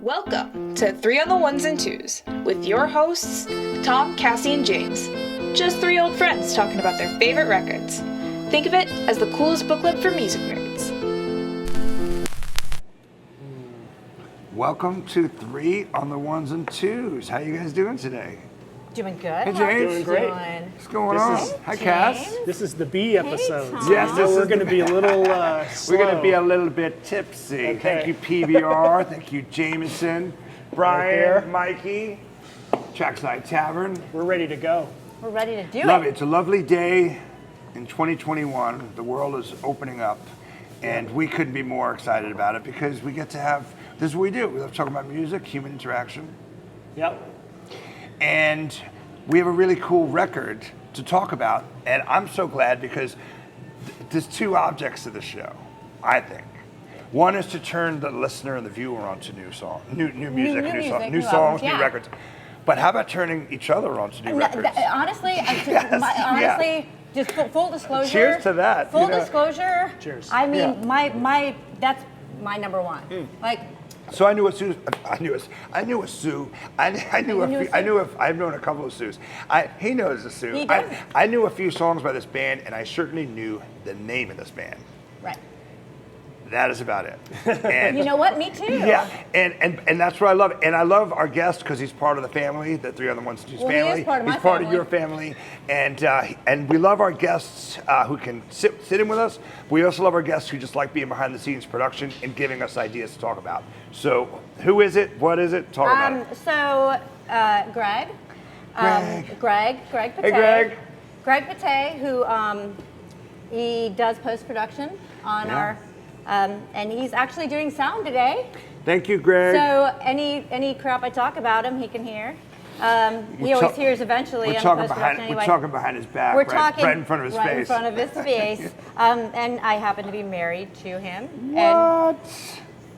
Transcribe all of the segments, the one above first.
Welcome to 3 on the Ones and Twos with your hosts, Tom, Cassie, and James. Just 3 old friends talking about their favorite records. Think of it as the coolest book club for music nerds. Welcome to 3 on the Ones and Twos. How you guys doing today? Doing good. Hey, James. Doing great. What's going on? Hi, Cass. This is the B episode. Tom. Yes, this We're is going to be a little We're going to be a little bit tipsy. Okay. Thank you, PBR. Thank you, Jameson, Brian, Mikey, Trackside Tavern. We're ready to go. We're ready to do Love it. it. It's a lovely day in 2021. The world is opening up, and we couldn't be more excited about it because we get to have, this is what we do. We love talking about music, human interaction, Yep. and we have a really cool record to talk about. And I'm so glad because there's 2 objects to the show, I think. One is to turn the listener and the viewer onto new songs, new music, new songs, albums, new yeah. records. But how about turning each other onto new records? Honestly, Yes, just full disclosure. Cheers to that, Full you know. disclosure. Cheers. I mean, Yeah. my that's my number one. Like, So I knew a Sue. I knew a Sue. I knew You a knew a few. Sue? I've known a couple of Sues. He knows a Sue. He does. I knew a few songs by this band, and I certainly knew the name of this band. right. That is about it. And You know what? Me too. yeah, and that's what I love. And I love our guest because he's part of the family, the 3 on the Ones and Twos Well, he is family. part of my he's part family. of your family, and we love our guests who can sit in with us. We also love our guests who just like being behind the scenes production and giving us ideas to talk about. So who is it? What is it? Talk about it. So, Greg. Greg Pettay. Hey, Greg. Greg Pettay, who he does post production on Yeah. our, and he's actually doing sound today. Thank you, Greg. So any crap I talk about him, he can hear. He We're always ta- hears eventually We're on talking post-production behind. anyway. We're talking behind his back. We're right, talking right in front of his right face. in front of his face. And I happen to be married to him. What? And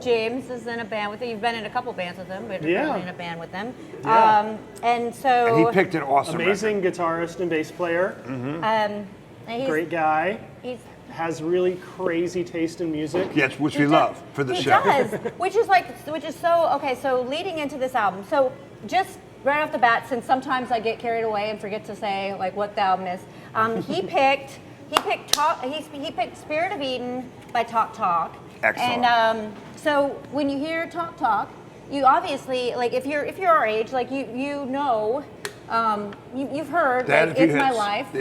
James is in a band with him. You've been in a couple bands with him, but you're Yeah. really in a band with them. Yeah. And so And he picked an awesome Amazing record. guitarist and bass player. and he's, Great guy. He's, Has really crazy taste in music. Yes, which he we does- love for the he show. does, which is so okay. So leading into this album, so just right off the bat, since sometimes I get carried away and forget to say like what the album is, he picked Spirit of Eden by Talk Talk. Excellent. And so when you hear Talk Talk, you obviously like if you're our age, like you know. You've heard That like, if you "It's My hits- Life,"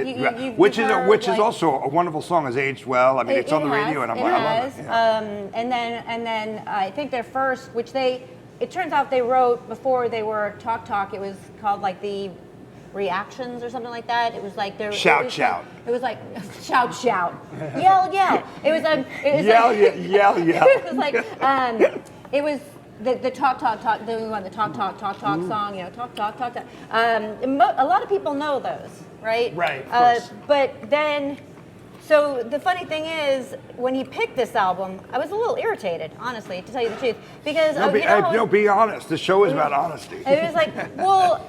which you've is heard, which is like- also a wonderful song. Has aged well. I mean, it's on the radio, and I love it. Yeah. And then I think their first, which it turns out they wrote before they were Talk Talk. It was called like the Reactions or something like that. It was like their Shout, it was shout. Like, it was like shout, yell. It was Yell, like, yell. it was like it was. The talk, the one, the talk song, you know, talk. A lot of people know those, right? Right, of course. But then, so the funny thing is, when he picked this album, I was a little irritated, honestly, to tell you the truth, because Be honest. The show is about honesty. it was like, well,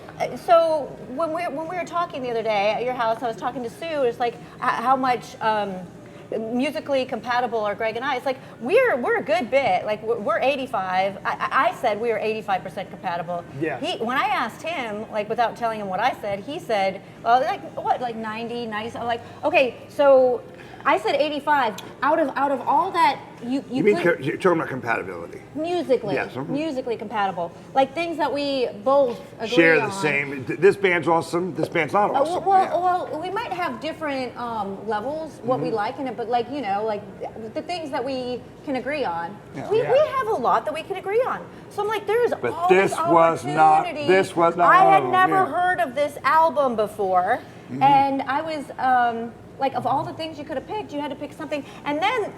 so when we were talking the other day at your house, I was talking to Sue. It was like how much. Musically compatible are Greg and I. It's like we're a good bit. Like we're 85. I said we were 85% compatible. Yeah. When I asked him, like without telling him what I said, he said, well, like what, like 90, 90. I'm like, okay, so I said 85. Out of all that, you mean could, you're talking about compatibility? musically, Yes. musically compatible, like things that we both agree Share the on. same. This band's awesome. This band's not awesome. Well, we might have different levels, what we like in it, but like, you know, like the things that we can agree on, Yeah. we have a lot that we can agree on. So I'm like, there's But always this was not- opportunity. this was not I one had of them, never yeah. heard of this album before, and I was like, of all the things you could have picked, you had to pick something. And then,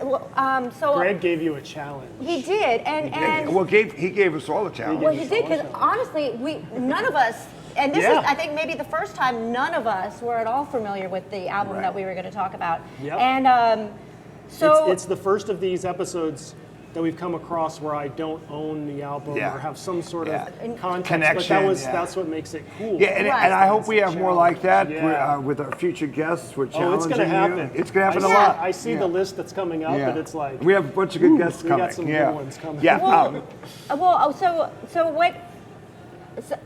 so Greg gave you a challenge. he did, and Well, he gave us all a challenge. well, he did, because honestly, none of us, and this Yeah. is, I think, maybe the first time none of us were at all familiar with the album Right. that we were going to talk about. Yep. And so It's the first of these episodes that we've come across where I don't own the album Yeah. or have some sort Yeah. of context. Connection, But yeah. that's what makes it cool. Yeah, and, Right. and I hope we have more like that Yeah. with our future guests. We're Oh, it's challenging going to happen. you. It's going to happen I a see- lot. I see Yeah. the list that's coming up, Yeah. and it's like, we have a bunch of good guests we coming. got some yeah. good ones coming. Yeah. So what? So,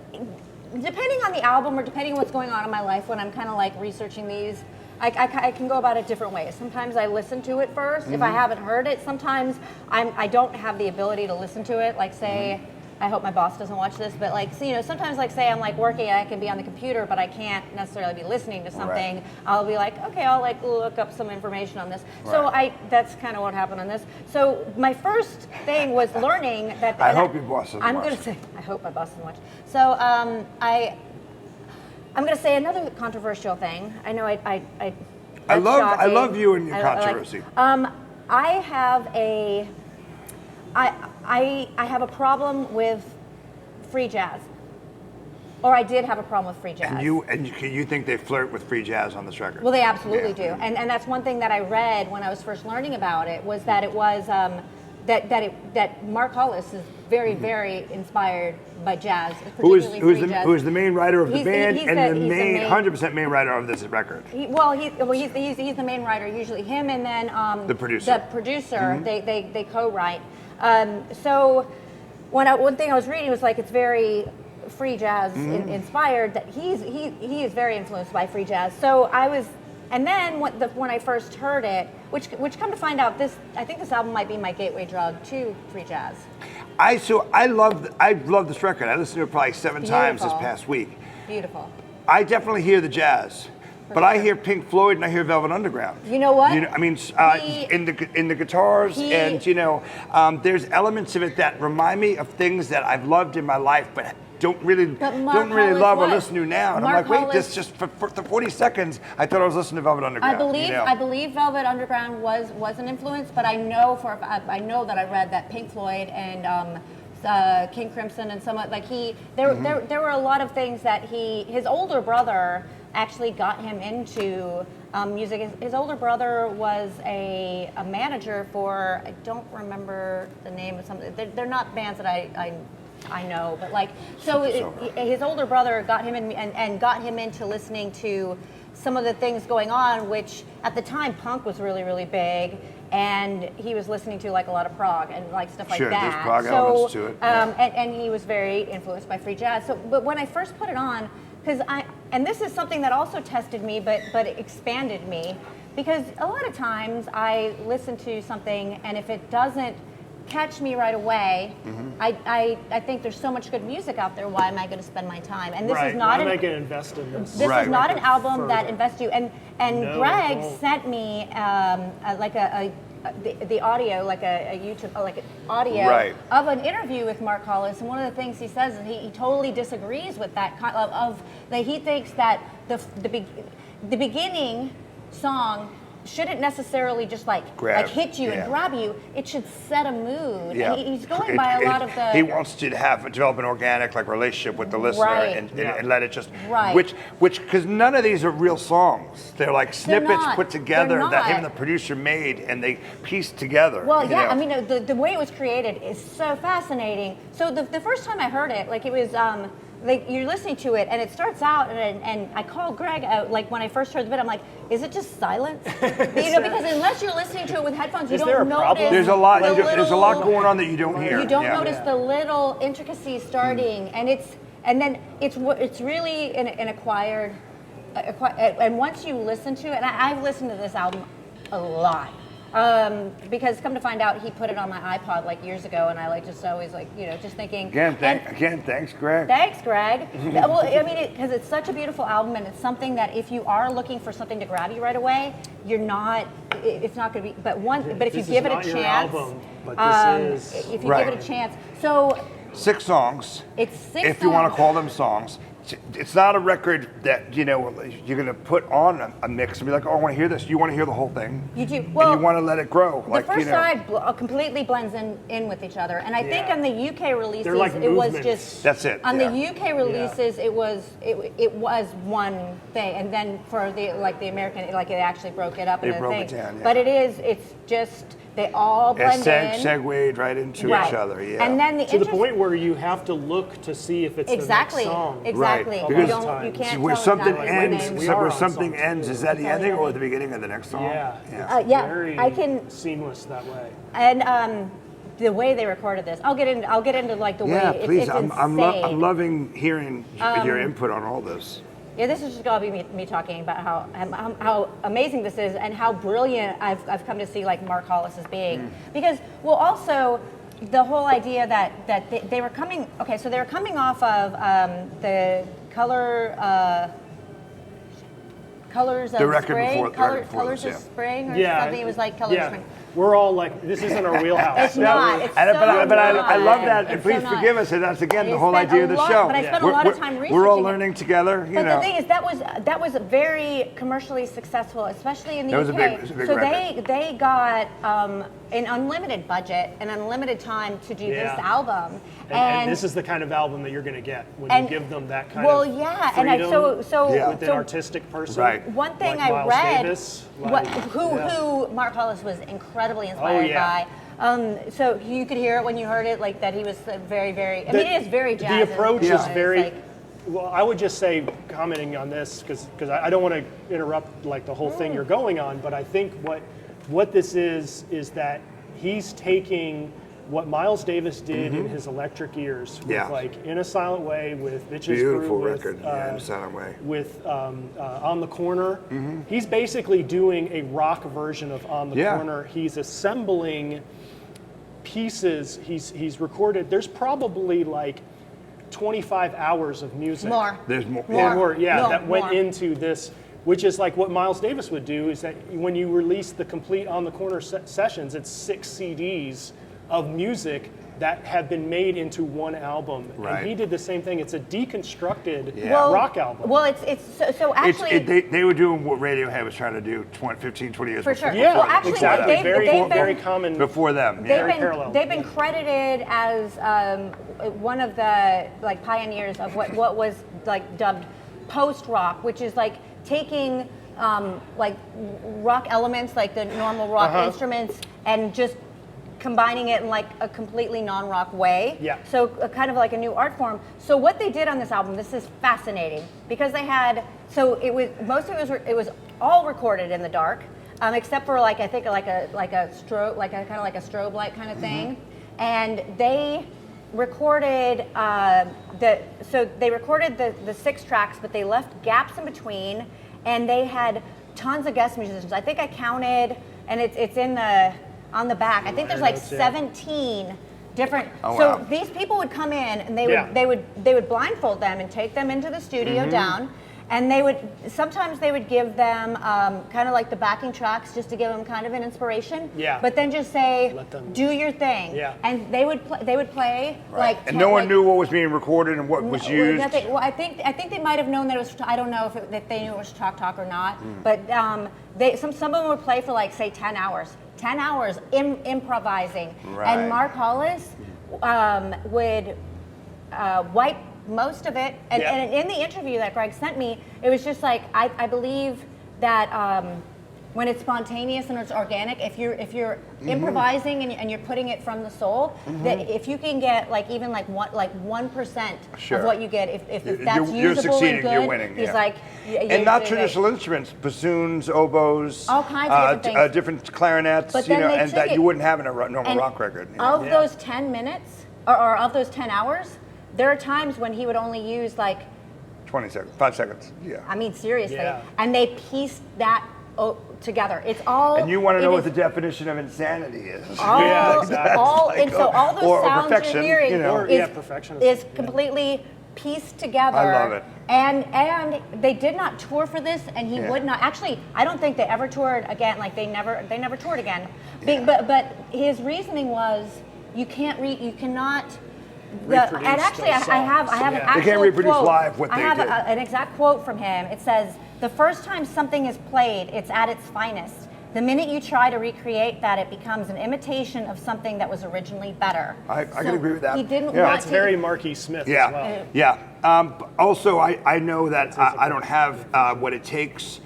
depending on the album or depending on what's going on in my life, when I'm kind of like researching these, I can go about it different ways. Sometimes I listen to it first if I haven't heard it. Sometimes I don't have the ability to listen to it. Like say, I hope my boss doesn't watch this, but like, so, you know, sometimes like say I'm like working and I can be on the computer, but I can't necessarily be listening to something. Right. I'll be like, okay, I'll like look up some information on this. So Right. that's kind of what happened on this. So my first thing was learning that. I hope your boss doesn't I'm watch going it. to say, I hope my boss doesn't watch. So I'm going to say another controversial thing. I know I that's shocking. love you and your I like- controversy. I have I have a problem with free jazz, or I did have a problem with free jazz. And you think they flirt with free jazz on this record? Well, they absolutely Yeah. do, and that's one thing that I read when I was first learning about it was that it was that Mark Hollis is very very inspired by jazz, particularly free jazz. Who's the main writer of the He's- band he's and the- the he's the main main- 100% main writer of this record? He's the main writer, usually him, and then The producer. The producer, they co-write. So one thing I was reading was like it's very free jazz inspired. That he is very influenced by free jazz. So I was, and then when I first heard it, which come to find out, I think this album might be my gateway drug to free jazz. I love this record. I listened to it probably 7 times this Beautiful. past week. Beautiful. I definitely hear the jazz, but I sure. hear Pink Floyd and I hear Velvet Underground. You know what? I mean, He- in the guitars, he- and there's elements of it that remind me of things that I've loved in my life, but don't really But Mark love Hollis or what? listen to now. And Mark I'm like, wait, Hollis- this just for 40 seconds, I thought I was listening to Velvet Underground. I believe Velvet Underground was an influence, but I know that I read that Pink Floyd and King Crimson and there were a lot of things that his older brother actually got him into music. His older brother was a manager for, I don't remember the name of something. They're not bands that I know, but like, so his older brother got him in and got him into listening to some of the things going on, which at the time punk was really, really big, and he was listening to like a lot of prog and like stuff like Sure, that. there's prog elements to it, yeah. And he was very influenced by free jazz. So, but when I first put it on, and this is something that also tested me, but it expanded me, because a lot of times I listen to something, and if it doesn't catch me right away, I think there's so much good music out there. Why am I going to spend my time? And this right, is not why am I going to invest in this? this Right. is not an album Further. that invests you. And No, Greg it won't. sent me the audio, like a YouTube, like an audio Right. of an interview with Mark Hollis. And one of the things he says is he totally disagrees with that that he thinks that the beginning song shouldn't necessarily just like hit you and grab you. It should set a mood. Yeah. And he's going by a lot of the. He wants to develop an organic relationship with the listener Right. and let it just Right. which because none of these are real songs. They're like snippets not. put together They're that him not. and the producer made and they pieced together. Well, you yeah, know. I mean, the way it was created is so fascinating. So the first time I heard it, like it was, like you're listening to it and it starts out and I called Greg out, like when I first heard the bit, I'm like, is it just silence? Because unless you're listening to it with headphones, you Is there don't a problem? notice. there's a lot. the There's a lot little- going on that you don't hear. You don't Yeah. notice the little intricacies starting, and it's really an acquired, and once you listen to it, and I've listened to this album a lot. Because come to find out, he put it on my iPod like years ago, and I like just always like just thinking. Again, thanks, Greg. Thanks, Greg. Well, I mean, because it's such a beautiful album, and it's something that if you are looking for something to grab you right away, you're not. It's not going to be. But if you This give is it a not your chance, album, but this is if you Right. give it a chance, so 6 songs. it's 6. If you want songs. to call them songs. It's not a record that you're going to put on a mix and be like, oh, I want to hear this. You want to hear the whole thing. You do. And Well, you want to let it grow. the first side completely blends in with each other, and I think Yeah. on the UK releases They're like it was movements. just That's it, On yeah. the UK releases it was one thing, and then for the American it actually broke it up They into broke things. it down, yeah. But it's just They all blend in. Segued right into each other, yeah. And then to the point where you have to look to see if it's exactly, the next song. exactly. Right. Because you can't where tell something exactly ends, what where something ends, is that the Tell ending you. or the beginning of the next song? Yeah. Very I can seamless that way. And the way they recorded this, I'll get into like the Yeah, way please. it's I'm insane. loving hearing your input on all this. Yeah, this is just gonna be me talking about how amazing this is and how brilliant I've come to see like Mark Hollis as being. Because also the whole idea that they were coming. Okay, so they were coming off of the colors of The record spring, before- the record before colors this, of yeah. spring, or Yeah. something. It was like colors of spring. We're all like, this isn't our wheelhouse. It's not. It's But I not. love that. And It's please so not. forgive us. And that's again the I whole spent idea a of the lot- show. but I spent a lot of time We're all researching it. learning together. You But know. the thing is, that was very commercially successful, especially in the That was UK. it was a big so record. they got an unlimited budget and unlimited time to do this album. And this is the kind of album that you're going to get when you give them that kind well, of yeah, freedom and with an artistic person. Right. one thing like I Miles read, Davis, who Mark Hollis was incredibly inspired by. So you could hear it when you heard it, like that he was very, very. I mean, it is very jazzy. The approach is It's very. like- Well, I would just say, commenting on this, because I don't want to interrupt like the whole thing you're going on, but I think what this is that he's taking what Miles Davis did in his Electric Years, with like In a Silent Way, with Bitches Beautiful Brew, record, with, In a Silent Way. with On the Corner. He's basically doing a rock version of On the Corner. He's assembling pieces. He's recorded. There's probably like 25 hours of music. More. There's more. More. That went more. into this, which is like what Miles Davis would do, is that when you release the complete On the Corner sessions, it's 6 CDs of music that have been made into one album. Right. And he did the same thing. It's a deconstructed Well, rock album. Well, it's so actually. They were doing what Radiohead was trying to do 15, 20 years For before. sure. yeah, Well, actually, exactly. they've very been- common. Before them. They've Yeah. Very been parallel. they've been credited as one of the like pioneers of what was like dubbed post rock, which is like taking like rock elements, like the normal rock instruments, and just combining it in like a completely non-rock way. Yeah. So kind of like a new art form. So what they did on this album, this is fascinating because they had it was all recorded in the dark, except for like I think like a strobe, like a kind of like a strobe light kind of thing, and they recorded the 6 tracks, but they left gaps in between, and they had tons of guest musicians. I think I counted, and it's in on the back. I think there's like 17 different. Oh, so wow. these people would come in, and they would blindfold them and take them into the studio down. And sometimes they would give them kind of like the backing tracks just to give them kind of an inspiration. Yeah. But then just say, Let them- do your thing. Yeah. And they would play like. And no one knew what was being recorded and what was used. Nothing. Well, I think they might have known that it was. I don't know if they knew it was Talk or not. But some of them would play for like say 10 hours. 10 hours improvising. Right. And Mark Hollis would wipe most of it. And in the interview that Greg sent me, it was just like I believe that when it's spontaneous and it's organic, if you're improvising and you're putting it from the soul, that if you can get like even like 1% of what you get, if that's You're usable succeeding, and good, you're winning. he's Yeah. like, And not traditional instruments, bassoons, oboes, All kinds of different things. different clarinets, But then they and took that it- you wouldn't have in a normal and rock record. Of those 10 minutes, or of those 10 hours, there are times when he would only use like, 20 seconds, 5 seconds, yeah. I mean, seriously. Yeah. And they pieced that together. It's all. And you want to it know what is the definition of insanity is. all, Yeah, exactly. and so all those or sounds perfection, you're hearing you know. perfection is completely pieced together. I love it. And they did not tour for this, and he would not. Actually, I don't think they ever toured again. Like they never toured again. But his reasoning was, you cannot. Reproduce And actually, those I have songs. an Yeah. actual They can't reproduce quote. live what I they have did. an exact quote from him. It says, "The first time something is played, it's at its finest. The minute you try to recreate that, it becomes an imitation of something that was originally better." I can agree with that. He didn't Yeah. want That's to. very Marquis Smith Yeah, as well. yeah. Also, I know that I don't have what it takes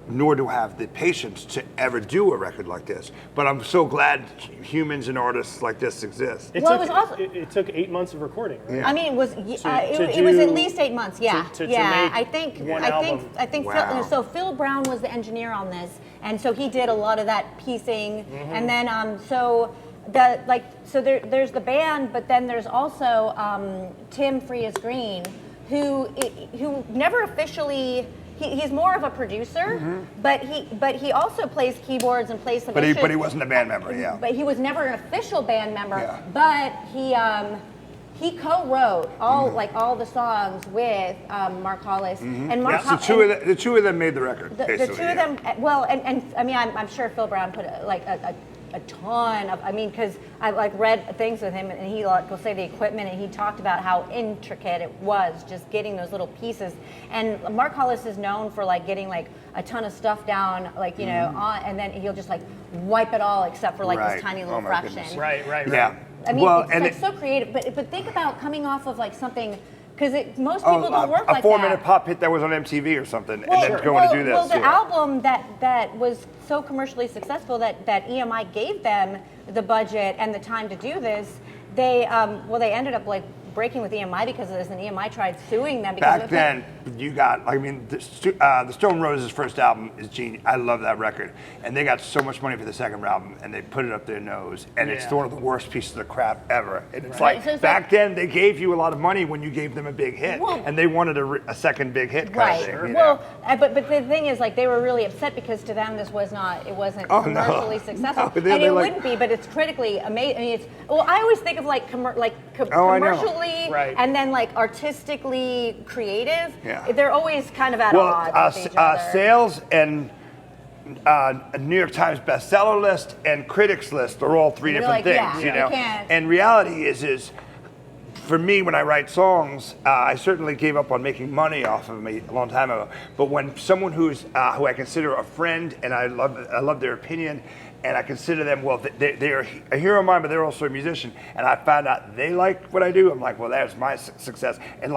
nor do I have the patience to ever do a record like this. But I'm so glad humans and artists like this exist. It took 8 months of recording, right? Yeah. I mean, it was to was at do- least 8 months. Yeah, to yeah. make I think album. Wow. Phil Brown was the engineer on this, and so he did a lot of that piecing, Mm-hmm. and then there's the band, but then there's also Tim Frias Green, who never officially. He's more of a producer, but he also plays keyboards and plays some. But he wasn't a band member, yeah. But he was never an official band member. Yeah. But he co-wrote all the songs with Mark Hollis and Mark. So the two of them made the record. The basically, two of them. Well, and I mean, I'm sure Phil Brown put a ton of. I mean, because I read things with him, and he will say the equipment, and he talked about how intricate it was, just getting those little pieces. And Mark Hollis is known for getting a ton of stuff down, on, and then he'll just wipe it all except for Right. this tiny Oh little my fraction. goodness. Right. Yeah. I mean, Well, it's so creative, but think about coming off of something, because most people don't work like that. A 4-minute pop hit that was on MTV or something, and then going to do this. Well, the album that was so commercially successful that EMI gave them the budget and the time to do this, they ended up breaking with EMI because of this, and EMI tried suing them because Back then, the Stone Roses' first album is genius. I love that record, and they got so much money for the second album, and they put it up their nose, and it's one of the worst pieces of crap ever. And it's back then they gave you a lot of money when you gave them a big hit, and they wanted a second big hit kind of thing. But the thing is, they were really upset because to them this wasn't commercially successful, No, and it wouldn't be. But it's critically amazing. I mean, I always think of commercially. Right. And then artistically creative, Yeah. they're always kind of at odds with each other. Sales and New York Times bestseller list and critics list are all three different things, you know. And reality is for me, when I write songs, I certainly gave up on making money off of me a long time ago. But when someone who I consider a friend and I love their opinion, and I consider them, they're a hero of mine, but they're also a musician. And I found out they like what I do. I'm like, well, that's my success. And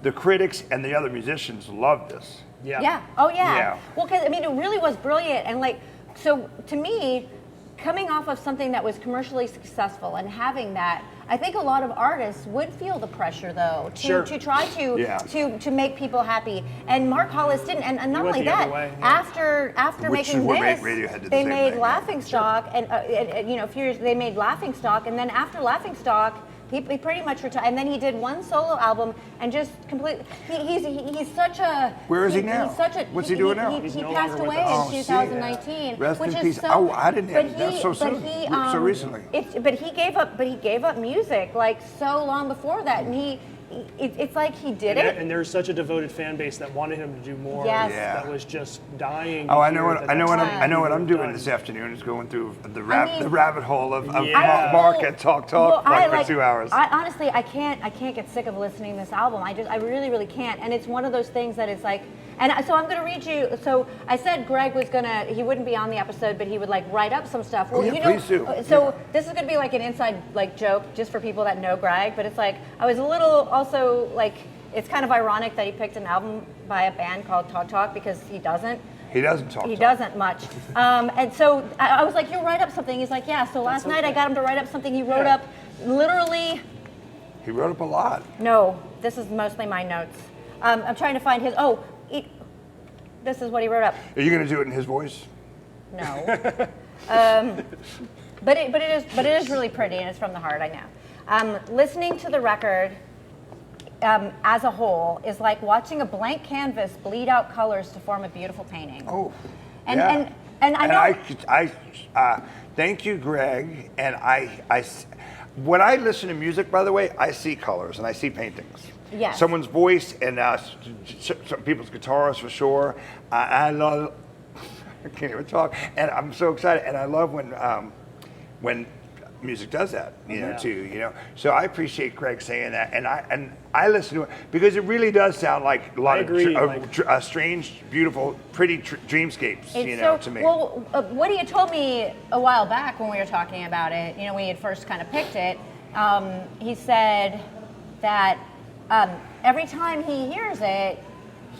the critics and the other musicians love this. Yeah. Yeah. Oh, yeah. Yeah. Well, because, I mean, it really was brilliant. And, so to me, coming off of something that was commercially successful and having that, I think a lot of artists would feel the pressure, though, to try to make people happy. And Mark Hollis didn't. And not only that, after making this, they made Laughingstock, and a few years they made Laughingstock, and then after Laughingstock, he pretty much retired, and then he did one solo album and just completely. He's such a. Where is he now? What's he doing now? He passed away in 2019. Rest which in is peace. so. I didn't. That's so soon. So recently. But he gave up music so long before that, and it's like he did it. And there's such a devoted fan base that wanted him to do more. Yes. That was just dying. I know what I'm doing this afternoon is going through the rabbit hole of Mark and talk for 2 hours. Honestly, I can't get sick of listening to this album. I really, really can't. And it's one of those things that it's and so I'm going to read you. So I said Greg he wouldn't be on the episode, but he would write up some stuff. Well, please do. So this is going to be an inside joke just for people that know Greg, but it's I was a little also it's kind of ironic that he picked an album by a band called Talk Talk because he doesn't. He doesn't talk. He doesn't much. And so I was like, you'll write up something. He's like, yeah. So last night I got him to write up something. He wrote up literally. He wrote up a lot. No, this is mostly my notes. I'm trying to find his. This is what he wrote up. Are you going to do it in his voice? No. But it is really pretty, and it's from the heart. I know. Listening to the record as a whole is like watching a blank canvas bleed out colors to form a beautiful painting. Oh. And yeah. and I know. I thank you, Greg. And when I listen to music, by the way, I see colors and I see paintings. Yes. Someone's voice and some people's guitars for sure. I love. I can't even talk, and I'm so excited, and I love when music does that, too. So I appreciate Greg saying that, and I listen to it because it really does sound like a lot of strange, beautiful, pretty dreamscapes, to me. Well, Woody had told me a while back when we were talking about it, when he had first kind of picked it, he said that every time he hears it,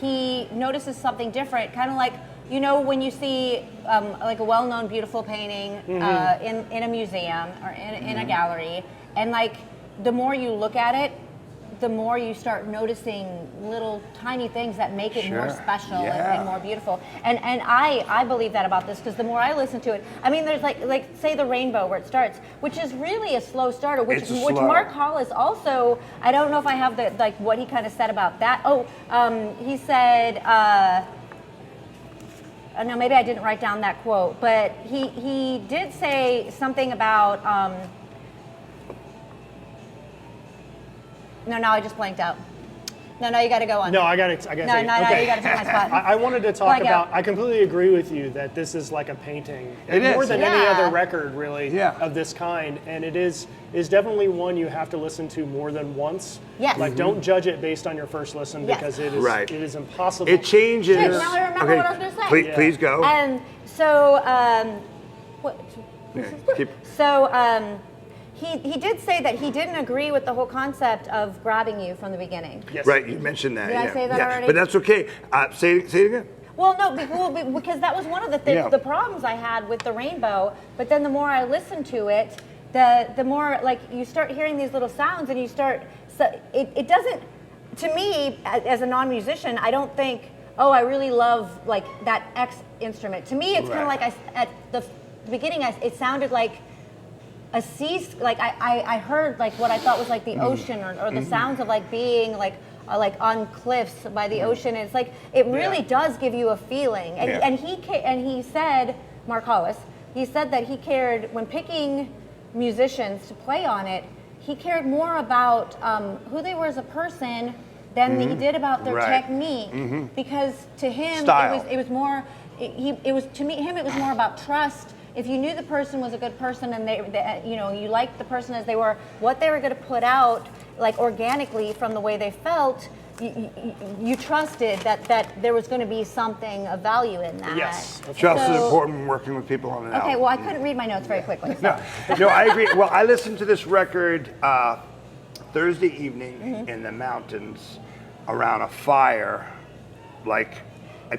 he notices something different, kind of like you know, when you see like a well-known beautiful painting in a museum or in a gallery, and like the more you look at it, the more you start noticing little tiny things that make it more special and more beautiful. And I believe that about this, because the more I listen to it, I mean, there's like say the rainbow where it starts, which is really a slow starter, which Mark Hollis also, I don't know if I have the like what he kind of said about that. He said, no, maybe I didn't write down that quote, but he did say something about, no, I just blanked out. No, you got to go on. No, I got to. No, you got to take my spot. I wanted to talk about. I completely agree with you that this is like a painting, more than any other record, really, of this kind. And it is definitely one you have to listen to more than once. Yes. Like, don't judge it based on your first listen, because it is impossible. It changes. Shit, now I remember what I was going to say. Please go. And so, He did say that he didn't agree with the whole concept of grabbing you from the beginning. Yes. Right, you mentioned that. Did I say that already? But that's okay. Say it again. Well, no, because that was one of the problems I had with the rainbow. But then the more I listened to it, the more like you start hearing these little sounds, and you start. So it doesn't. To me, as a non-musician, I don't think, oh, I really love like that X instrument. To me, it's kind of like at the beginning, it sounded like a sea, like I heard like what I thought was like the ocean, or the sounds of like being like on cliffs by the ocean. And it's like it really does give you a feeling. And he said, Mark Hollis, he said that he cared when picking musicians to play on it. He cared more about who they were as a person than he did about their technique, because to him it was more. It was to him it was more about trust. If you knew the person was a good person, and they you liked the person as they were, what they were going to put out, like organically from the way they felt, you trusted that there was going to be something of value in that. Yes. Trust is important when working with people on an album. Okay, well, I couldn't read my notes very quickly. So. No, I agree. Well, I listened to this record Thursday evening in the mountains around a fire, like.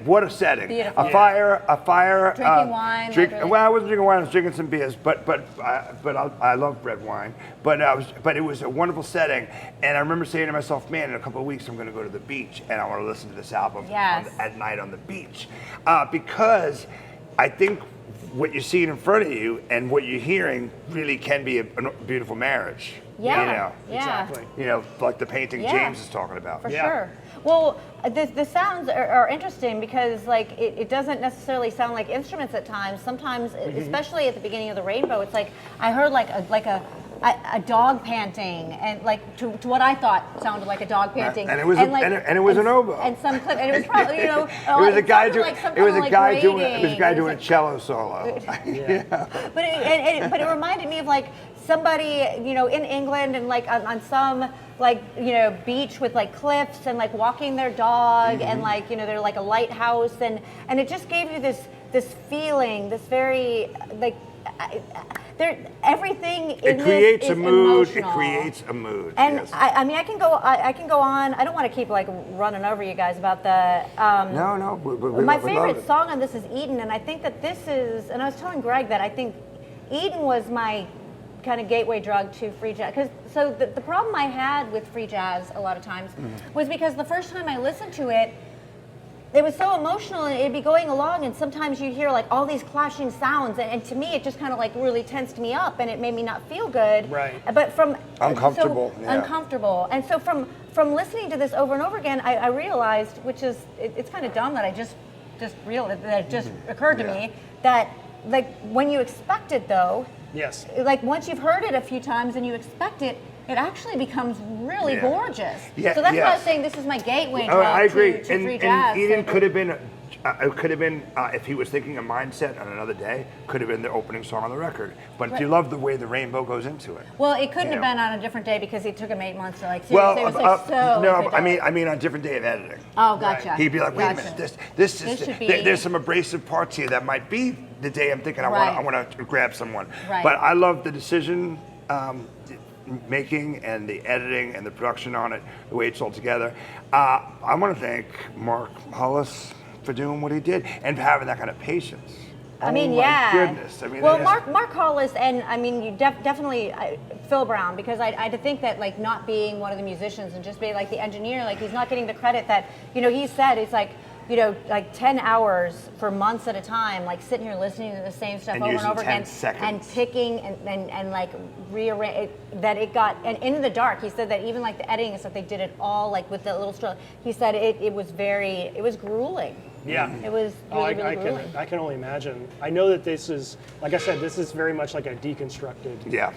What a setting! Beautiful. A fire. Drinking wine. Well, I wasn't drinking wine. I was drinking some beers, but I love red wine. But it was a wonderful setting, and I remember saying to myself, "Man, in a couple of weeks, I'm going to go to the beach, and I want to listen to this album at night on the beach," because I think what you're seeing in front of you and what you're hearing really can be a beautiful marriage. Yeah. Exactly. Like the painting James is talking about. For sure. Well, the sounds are interesting, because like it doesn't necessarily sound like instruments at times. Sometimes, especially at the beginning of the rainbow, it's like I heard like a dog panting, and like to what I thought sounded like a dog panting. And it was an oboe. And some clip, and it was probably it was a guy doing a cello solo. But it reminded me of like somebody, in England, and like on some like beach with like cliffs, and like walking their dog, and like they're like a lighthouse, and it just gave you this feeling, this very like everything in it creates this a is mood. emotional. It creates a mood. And yes. I mean, I can go on. I don't want to keep like running over you guys about the. No. My favorite song on this is Eden, and I think that this is. And I was telling Greg that I think Eden was my kind of gateway drug to free jazz. So the problem I had with free jazz a lot of times was because the first time I listened to it, it was so emotional, and it'd be going along, and sometimes you'd hear like all these clashing sounds, and to me it just kind of like really tensed me up, and it made me not feel good. Right. But uncomfortable. Uncomfortable. And so from listening to this over and over again, I realized, which is it's kind of dumb that I just realized that it just occurred to me that like when you expect it though. Yes. Like once you've heard it a few times and you expect it, it actually becomes really gorgeous. Yeah, so that's why I was saying this is my gateway drug I agree. to free jazz. And Eden could have been, if he was thinking a mindset on another day, could have been the opening song on the record. But you love the way the rainbow goes into it. Well, it couldn't have been on a different day because it took him 8 months to like. Well, seriously, it was like no, I mean on a different day of editing. Oh, gotcha. He'd be like, wait a minute, this should be. There's some abrasive parts here that might be the day I'm thinking I want to grab someone. Right. But I love the decision making and the editing and the production on it, the way it's all together. I want to thank Mark Hollis for doing what he did and having that kind of patience. I mean, oh yeah. My goodness. I mean, well, Mark Hollis, and I mean, you definitely Phil Brown, because I think that like not being one of the musicians and just being like the engineer, like he's not getting the credit that he said it's like. Like 10 hours for months at a time, like sitting here listening to the same stuff and over and over again, seconds. and picking and like rearrange that it got. And in the dark, he said that even like the editing and stuff, they did it all like with the little stroke. He said it was grueling. Yeah, it was really grueling. I can only imagine. I know that this is, like I said, this is very much like a deconstructed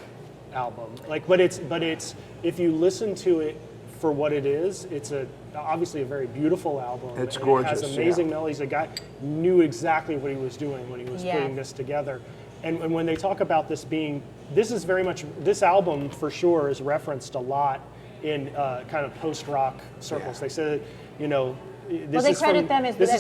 album. Like, but it's if you listen to it for what it is, it's obviously a very beautiful album. It's gorgeous. It has amazing melodies. The guy knew exactly what he was doing when he was putting this together. And when they talk about this is very much, this album for sure is referenced a lot in kind of post-rock circles. They said, this is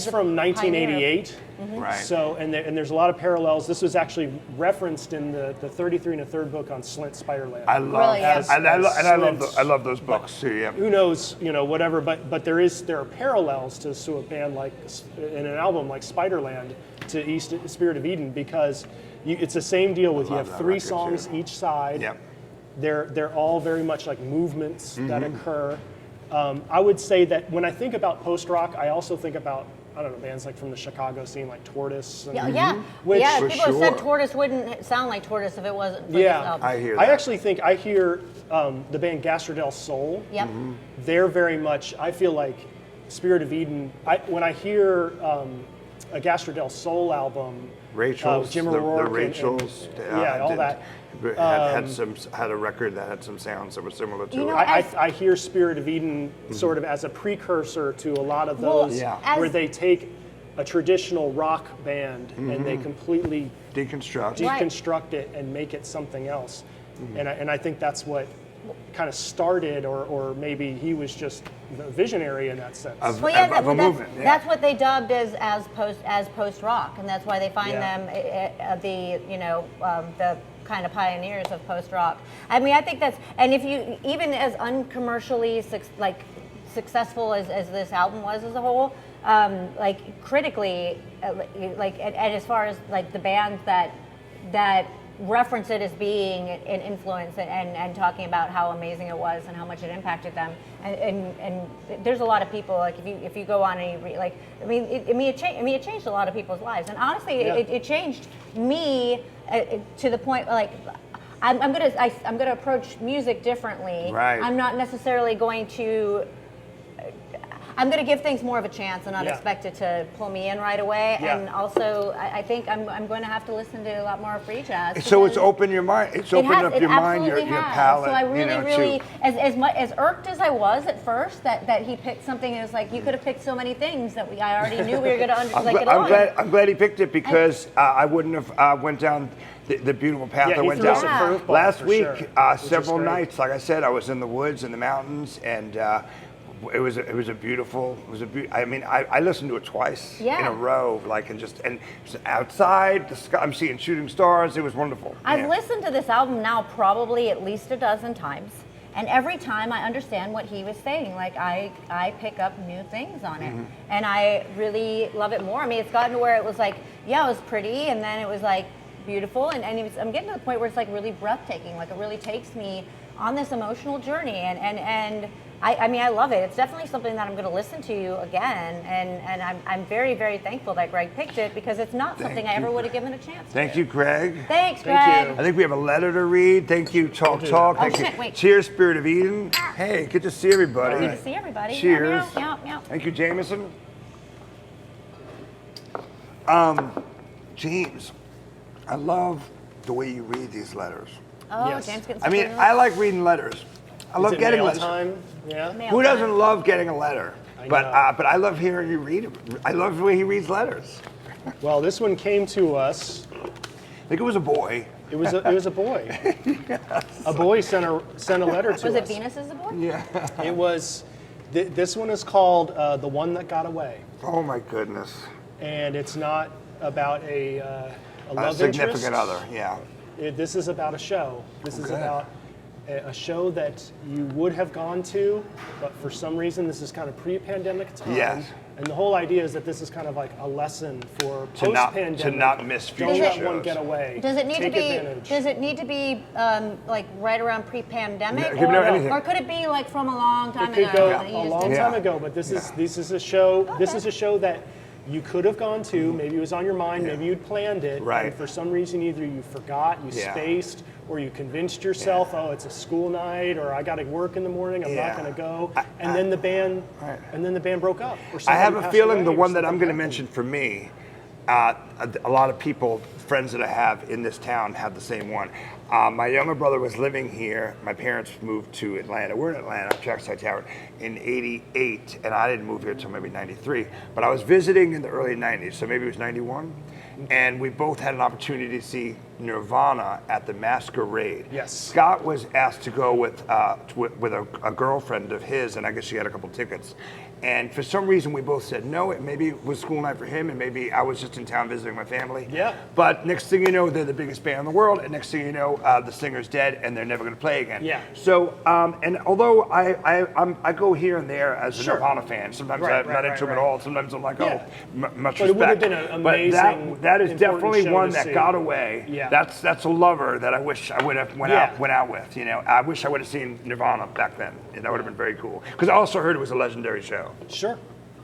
from 1988. Right. So, and there's a lot of parallels. This was actually referenced in the 33 1/3 book on Slint Spiderland. I love I love those books too. Yeah. Who knows, whatever. But there are parallels to a band like in an album like Spiderland to Spirit of Eden, because it's the same deal with you have 3 songs each side. Yep. They're all very much like movements that occur. I would say that when I think about post-rock, I also think about, I don't know, bands like from the Chicago scene, like Tortoise. People sure. have said Tortoise wouldn't sound like Tortoise if it wasn't for this album. I hear that. I actually think I hear the band Gastro del Sol. Yep. They're very much, I feel like Spirit of Eden, when I hear a Gastro del Sol album, Rachel's, Jim O'Rourke, the Rachel's, all that. Had a record that had some sounds that were similar to it. I hear Spirit of Eden sort of as a precursor to a lot of those, where they take a traditional rock band and they completely deconstruct it and make it something else. And I think that's what kind of started, or maybe he was just the visionary in that sense. Of a movement. That's what they dubbed as post rock, and that's why they find them the kind of pioneers of post rock. I mean, I think that's, and if you, even as uncommercially successful as this album was as a whole, like critically, and as far as like the bands that reference it as being an influence and talking about how amazing it was and how much it impacted them, and there's a lot of people, like if you go on and you read, it changed a lot of people's lives, and honestly it changed me to the point like I'm gonna approach music differently. Right. I'm not necessarily going to. I'm going to give things more of a chance and not expect it to pull me in right away. Yeah. And also, I think I'm going to have to listen to a lot more free jazz. So it's opened your mind. It's opened up your mind, your palate. So I really, as irked as I was at first, that he picked something that was like, you could have picked so many things that I already knew we were going to get on. I'm glad he picked it, because I wouldn't have went down the beautiful path I went down. Last week, several nights, like I said, I was in the woods, in the mountains, and it was a beautiful. I mean, I listened to it twice in a row, and outside the sky, I'm seeing shooting stars. It was wonderful. I've listened to this album now probably at least a dozen times, and every time I understand what he was saying. Like I pick up new things on it, and I really love it more. I mean, it's gotten to where it was like, it was pretty, and then it was like beautiful, and I'm getting to the point where it's like really breathtaking. Like it really takes me on this emotional journey, and I mean, I love it. It's definitely something that I'm going to listen to again, and I'm very, very thankful that Greg picked it, because it's not something I ever would have given a chance to. Thank you, Greg. Thanks, Greg. Thank you. I think we have a letter to read. Thank you, Talk. Thank you. Wait. Cheers, Spirit of Eden. Hey, good to see everybody. Good to see everybody. Cheers. Meow, meow, meow. Thank you, Jameson. James, I love the way you read these letters. Oh, Yes. James getting I mean, something I like reading letters. I love getting mail letters. time? Yeah. Mail Who time. doesn't love getting a letter? I But know. but I love hearing you read it. I love the way he reads letters. Well, this one came to us. I think it was a boy. It was a boy. A boy sent a letter to us. Was it Venus as a boy? Yeah. It was. This one is called "The One That Got Away," Oh my goodness. and it's not about a A love significant interest. other. Yeah. This is about a show. This is Okay. about a show that you would have gone to, but for some reason this is kind of pre-pandemic time. Yes. And the whole idea is that this is kind of like a lesson for To not- post-pandemic. to not miss Don't future let one shows. get away. Does it need Take to be? advantage. Does it need to be like right around pre-pandemic, No, anything. or could it be like from a long time It could ago? go that you a just long didn't- time ago, but this is a show. This is a show that you could have gone to. Maybe it was on your mind. Maybe you'd planned it. Right. And for some reason, either you forgot, you spaced, or you convinced yourself, oh, it's a school night, or I got to work in the morning. I'm not going to go. And then the band, broke up. Or I have somebody a passed feeling away the or one that I'm something going to happened. mention for me, a lot of people, friends that I have in this town, have the same one. My younger brother was living here. My parents moved to Atlanta. We're in Atlanta, Trackside Tower, in '88, and I didn't move here until maybe '93. But I was visiting in the early '90s, so maybe it was '91. And we both had an opportunity to see Nirvana at the Masquerade. Yes. Scott was asked to go with a girlfriend of his, and I guess she had a couple tickets. And for some reason, we both said no. Maybe it was school night for him, and maybe I was just in town visiting my family. Yeah. But next thing you know, they're the biggest band in the world, and next thing you know, the singer's dead, and they're never going to play again. Yeah. So, and although I go here and there as a Sure. Nirvana fan, sometimes Right, I'm not right, into them right. at all. Sometimes I'm like, Yeah. much But it respect. would have been an amazing, But that is important definitely show one to that see. got away. Yeah. That's a lover that I wish I would have went out with. You know, I wish I would have seen Nirvana back then. And that would have been very cool. Because I also heard it was a legendary show. Sure.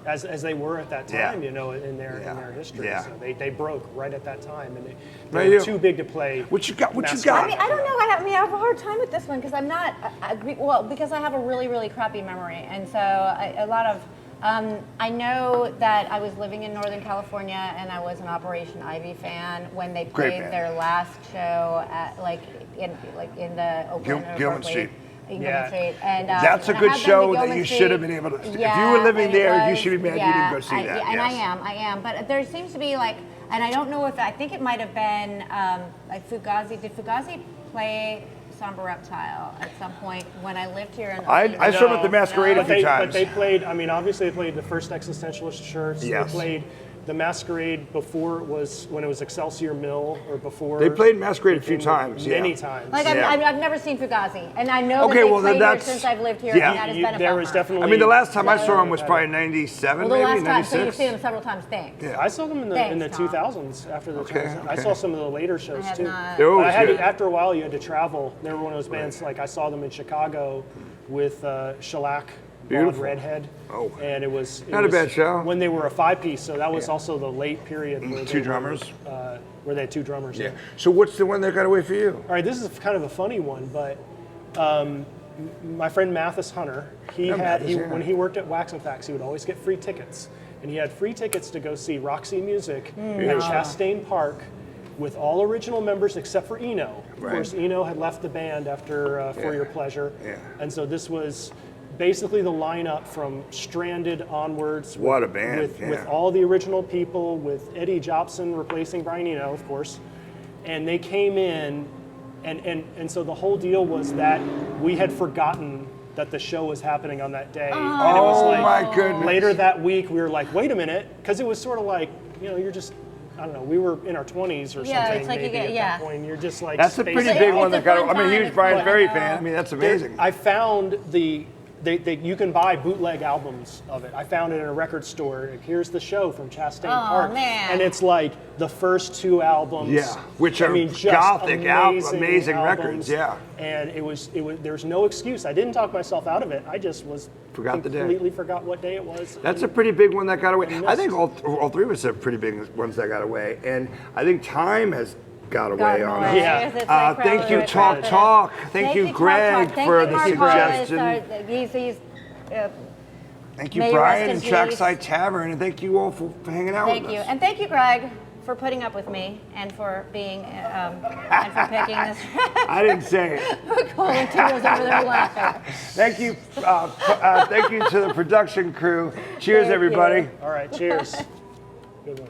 As they were at that time, Yeah. you know, in their history. Yeah. So they broke right at that time, and Right, they were you. too big to play. What you got? What you Masquerade. got? I mean, I don't know. I have a hard time with this one because I'm not. Because I have a really, really crappy memory, and so a lot of. I know that I was living in Northern California, and I was an Operation Ivy fan when they Great played band. their last show at in the Oakland or Gilman Berkeley. Street. In Yeah. Gilman Street. And That's a I good had been to show that Gilman you Street. should have been able to. If you Yeah, were living and it there, you was- should be mad you didn't go see that. And Yes. I am. But there seems to be and I don't know if I think it might have been like Fugazi. Did Fugazi play Somber Reptile at some point when I lived here in? I saw them at the Masquerade a But few they, times. but they played, I mean, obviously they played the first Existentialist shirts. Yes. They played the Masquerade before when it was Excelsior Mill, or before. They played Masquerade a few times, Many yeah. times. Like Yeah. I've never seen Fugazi, and I know Okay, that well, they then played here that's- since I've lived here, yeah. and that has been a There bummer. was definitely. I mean, the last time I saw them was probably '97, Well, the maybe last time, so you've '96. seen them several times. Thanks. Yeah. I saw them in the Thanks, Tom. 2000s after the Okay, 2000s. I okay. saw some of the later shows I have too. not. They were But always I had good. to, after a while, you had to travel. They were one of those bands. Like I saw them in Chicago with Shellac, Blonde Beautiful. Redhead. Oh. And it was Not a bad show. when they were a 5-piece. So that was also the late period where Two they drummers. where they had two drummers. Yeah. So what's the one that got away for you? All right, this is kind of a funny one, but my friend Mathis Hunter, when he worked at Wax and Facts, he would always get free tickets, and he had free tickets to go see Roxy Music at Chastain Park with all original members except for Eno. Of Right. course, Eno had left the band after For Your Pleasure, and so this was basically the lineup from Stranded onwards. What a band, With all the original people, with Eddie Jobson replacing Brian Eno, of course, and they came in. And so the whole deal was that we had forgotten that the show was happening on that day. And it was Oh like my goodness. later that week we were like, wait a minute, because it was sort of like, you're just, I don't know, we were in our 20s or Yeah, something it's like you maybe get- at yeah. that point. You're just like That's a pretty spacing big out. one It's that a got. fun I'm a time, huge it's Brian fun. Ferry fan. I mean, that's amazing. I found you can buy bootleg albums of it. I found it in a record store. Like, here's the show from Chastain Park, man. and it's like the first two albums, Yeah, which are just gothic amazing albums. records, yeah. And it was there's no excuse. I didn't talk myself out of it. I just Forgot the day. completely forgot what day it was. That's a pretty big one that got away. And I think all three of us have pretty big ones that got away, and I think time has got away Gotten on away. us. Yeah. It's like Thank you, Crowley Talk Road. Talk. Thank you, Talk Greg, Talk. Thank for you, the Mark Hollis. suggestion. He's Thank you, May you Brian, and rest in peace. Trackside Tavern, and thank you all for hanging out Thank with you, us. and thank you, Greg, for putting up with me and for being and for picking this. I didn't say it. Colin T was over there laughing. Thank you. Thank you to the production crew. Cheers, Thank everybody. you. All right, cheers. Good one.